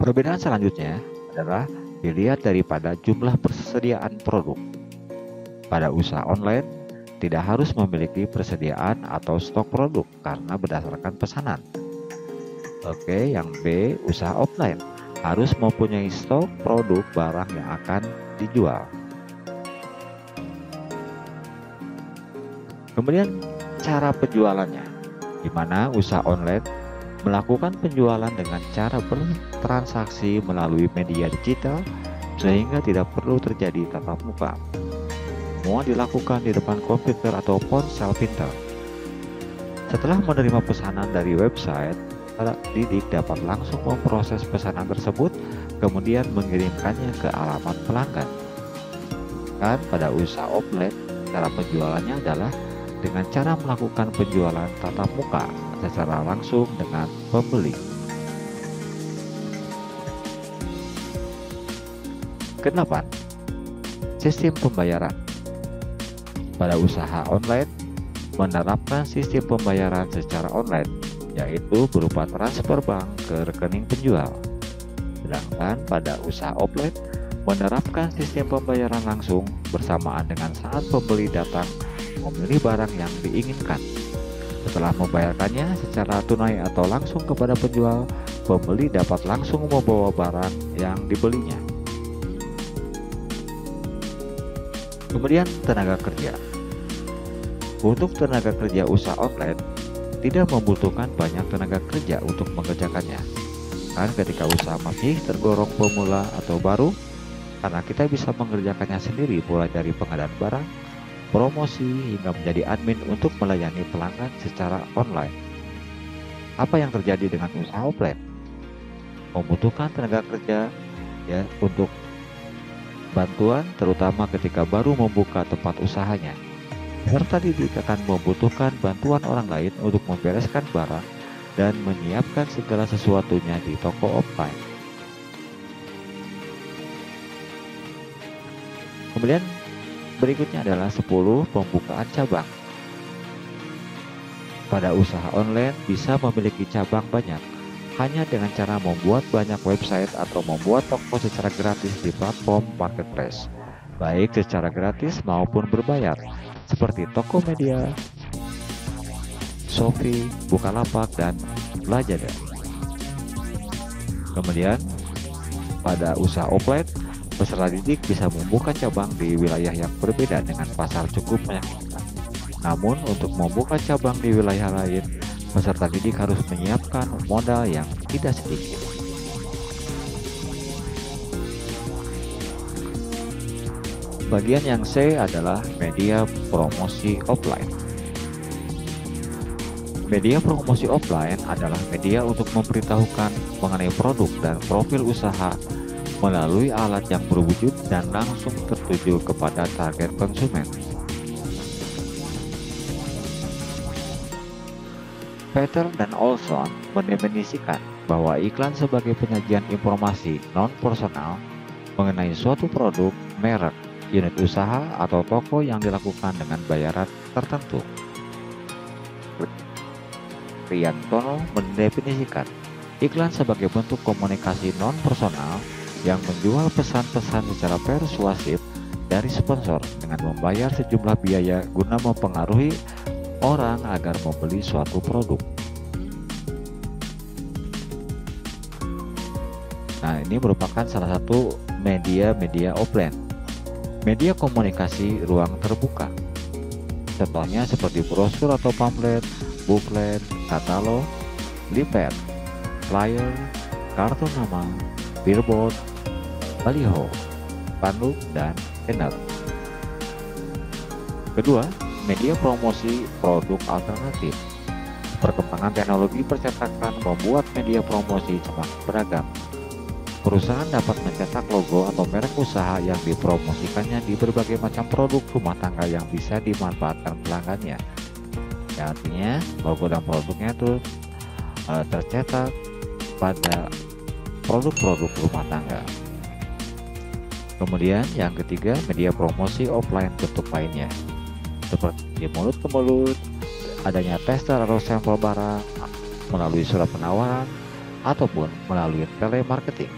Perbedaan selanjutnya adalah dilihat daripada jumlah persediaan produk. Pada usaha online, tidak harus memiliki persediaan atau stok produk karena berdasarkan pesanan. Oke, yang B, usaha offline harus mempunyai stok produk barang yang akan dijual. Kemudian cara penjualannya, di mana usaha online melakukan penjualan dengan cara bertransaksi melalui media digital sehingga tidak perlu terjadi tatap muka. Semua dilakukan di depan komputer atau ponsel pintar. Setelah menerima pesanan dari website, para didik dapat langsung memproses pesanan tersebut, kemudian mengirimkannya ke alamat pelanggan. Dan pada usaha offline, cara penjualannya adalah dengan cara melakukan penjualan tatap muka secara langsung dengan pembeli. Kedelapan, sistem pembayaran. Pada usaha online, menerapkan sistem pembayaran secara online, yaitu berupa transfer bank ke rekening penjual. Sedangkan pada usaha offline, menerapkan sistem pembayaran langsung bersamaan dengan saat pembeli datang memilih barang yang diinginkan. Setelah membayarkannya secara tunai atau langsung kepada penjual, pembeli dapat langsung membawa barang yang dibelinya. Kemudian tenaga kerja. Untuk tenaga kerja usaha online, tidak membutuhkan banyak tenaga kerja untuk mengerjakannya. Kan ketika usaha masih tergolong pemula atau baru, karena kita bisa mengerjakannya sendiri mulai dari pengadaan barang, promosi hingga menjadi admin untuk melayani pelanggan secara online. Apa yang terjadi dengan usaha offline? Membutuhkan tenaga kerja untuk bantuan terutama ketika baru membuka tempat usahanya. Peserta didik akan membutuhkan bantuan orang lain untuk membereskan barang dan menyiapkan segala sesuatunya di toko offline. Kemudian berikutnya adalah 10 pembukaan cabang. Pada usaha online bisa memiliki cabang banyak hanya dengan cara membuat banyak website atau membuat toko secara gratis di platform marketplace, baik secara gratis maupun berbayar, seperti Tokopedia, Shopee, Bukalapak, dan Lazada. Kemudian pada usaha offline, peserta didik bisa membuka cabang di wilayah yang berbeda dengan pasar cukup meyakinkan. Namun untuk membuka cabang di wilayah lain, peserta didik harus menyiapkan modal yang tidak sedikit. Bagian yang C adalah media promosi offline. Media promosi offline adalah media untuk memberitahukan mengenai produk dan profil usaha melalui alat yang berwujud dan langsung tertuju kepada target konsumen. Peter dan Olson mendefinisikan bahwa iklan sebagai penyajian informasi non-personal mengenai suatu produk, merek, unit usaha, atau toko yang dilakukan dengan bayaran tertentu. Priantono mendefinisikan iklan sebagai bentuk komunikasi non-personal yang menjual pesan-pesan secara persuasif dari sponsor dengan membayar sejumlah biaya guna mempengaruhi orang agar membeli suatu produk. Nah, ini merupakan salah satu media offline. Media komunikasi ruang terbuka. Contohnya seperti brosur atau pamflet, booklet, katalog, leaflet, flyer, kartu nama, billboard, baliho, spanduk, dan banner. Kedua, media promosi produk alternatif. Perkembangan teknologi percetakan membuat media promosi semakin beragam. Perusahaan dapat mencetak logo atau merek usaha yang dipromosikannya di berbagai macam produk rumah tangga yang bisa dimanfaatkan pelanggannya. Ya, artinya logo dan produknya itu tercetak pada produk-produk rumah tangga. Kemudian yang ketiga, media promosi offline bentuk lainnya, seperti mulut ke mulut, adanya tester atau sampel barang melalui surat penawaran, ataupun melalui telemarketing.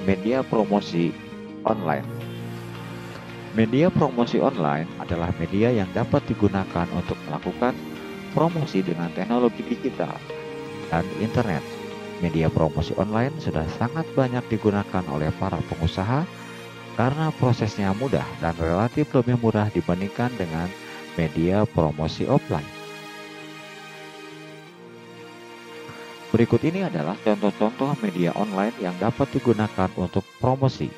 Media promosi online. Media promosi online adalah media yang dapat digunakan untuk melakukan promosi dengan teknologi digital dan internet. Media promosi online sudah sangat banyak digunakan oleh para pengusaha karena prosesnya mudah dan relatif lebih murah dibandingkan dengan media promosi offline. Berikut ini adalah contoh-contoh media online yang dapat digunakan untuk promosi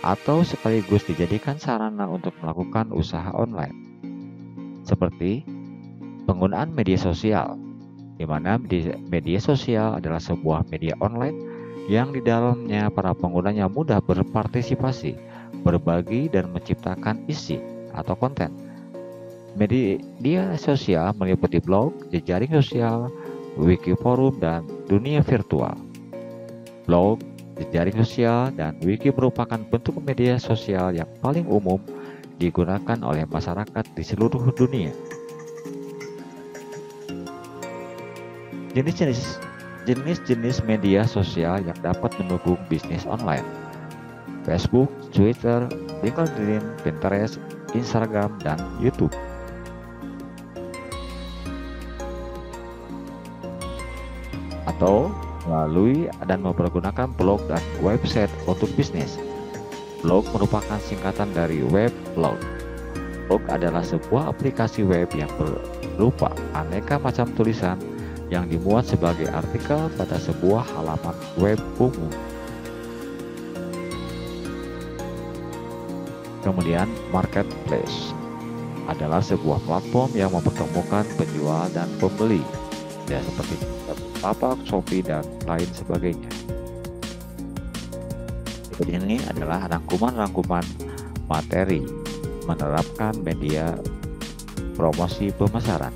atau sekaligus dijadikan sarana untuk melakukan usaha online. Seperti penggunaan media sosial, di mana media sosial adalah sebuah media online yang di dalamnya para penggunanya mudah berpartisipasi, berbagi, dan menciptakan isi atau konten. Media sosial meliputi blog, jejaring sosial, wiki forum, dan dunia virtual. Blog, jejaring sosial, dan wiki merupakan bentuk media sosial yang paling umum digunakan oleh masyarakat di seluruh dunia. Jenis-jenis media sosial yang dapat mendukung bisnis online: Facebook, Twitter, LinkedIn, Pinterest, Instagram, dan YouTube. Atau melalui dan mempergunakan blog dan website untuk bisnis. Blog merupakan singkatan dari web blog. Blog adalah sebuah aplikasi web yang berupa aneka macam tulisan yang dimuat sebagai artikel pada sebuah halaman web umum. Kemudian, marketplace adalah sebuah platform yang mempertemukan penjual dan pembeli, ya, seperti Bukalapak, Shopee, dan lain sebagainya. Berikut ini adalah rangkuman-rangkuman materi menerapkan media promosi pemasaran.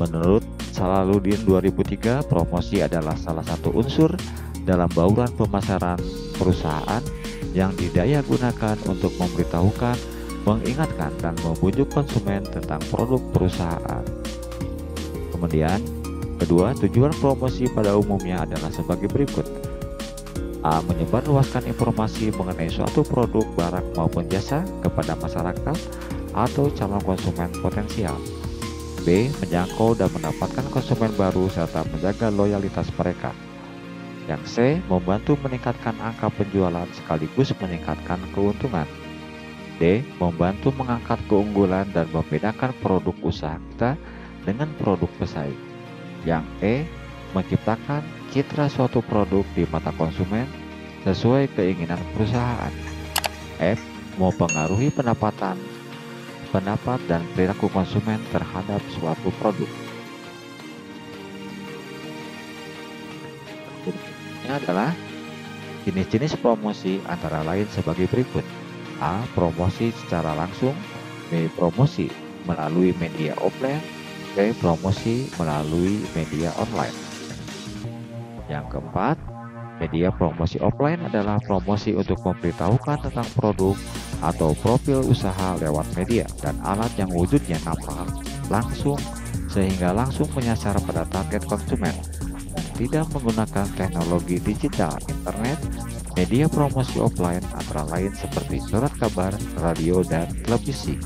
Menurut Salaluddin 2003, promosi adalah salah satu unsur dalam bauran pemasaran perusahaan yang didaya gunakan untuk memberitahukan, mengingatkan, dan membujuk konsumen tentang produk perusahaan. Kemudian, kedua, tujuan promosi pada umumnya adalah sebagai berikut. A. Menyebarluaskan informasi mengenai suatu produk, barang, maupun jasa kepada masyarakat atau calon konsumen potensial. B. Menjangkau dan mendapatkan konsumen baru serta menjaga loyalitas mereka. Yang C. Membantu meningkatkan angka penjualan sekaligus meningkatkan keuntungan. D. Membantu mengangkat keunggulan dan membedakan produk usaha kita dengan produk pesaing. Yang E. Menciptakan citra suatu produk di mata konsumen sesuai keinginan perusahaan. F. Mempengaruhi pendapat dan perilaku konsumen terhadap suatu produk. Ini adalah jenis-jenis promosi antara lain sebagai berikut. A. Promosi secara langsung. B. Promosi melalui media offline. C. Promosi melalui media online. Yang keempat, media promosi offline adalah promosi untuk memberitahukan tentang produk atau profil usaha lewat media dan alat yang wujudnya nampak langsung sehingga langsung menyasar pada target konsumen dan tidak menggunakan teknologi digital internet. Media promosi offline antara lain seperti surat kabar, radio, dan televisi.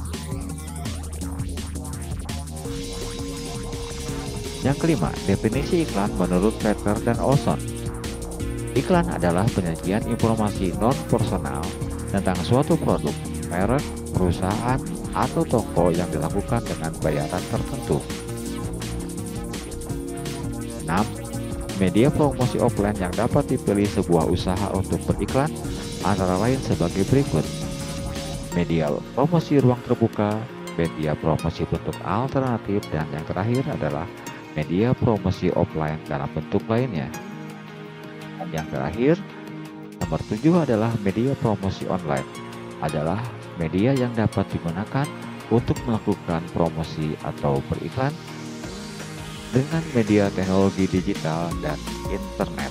Yang kelima, definisi iklan menurut Peter dan Olson. Iklan adalah penyajian informasi non-personal tentang suatu produk, merek, perusahaan, atau toko yang dilakukan dengan bayaran tertentu. 6. Media promosi offline yang dapat dipilih sebuah usaha untuk beriklan antara lain sebagai berikut. Media promosi ruang terbuka, media promosi bentuk alternatif, dan yang terakhir adalah media promosi offline dalam bentuk lainnya. Dan yang terakhir, nomor 7 adalah media promosi online. Adalah media yang dapat digunakan untuk melakukan promosi atau beriklan dengan media teknologi digital dan internet.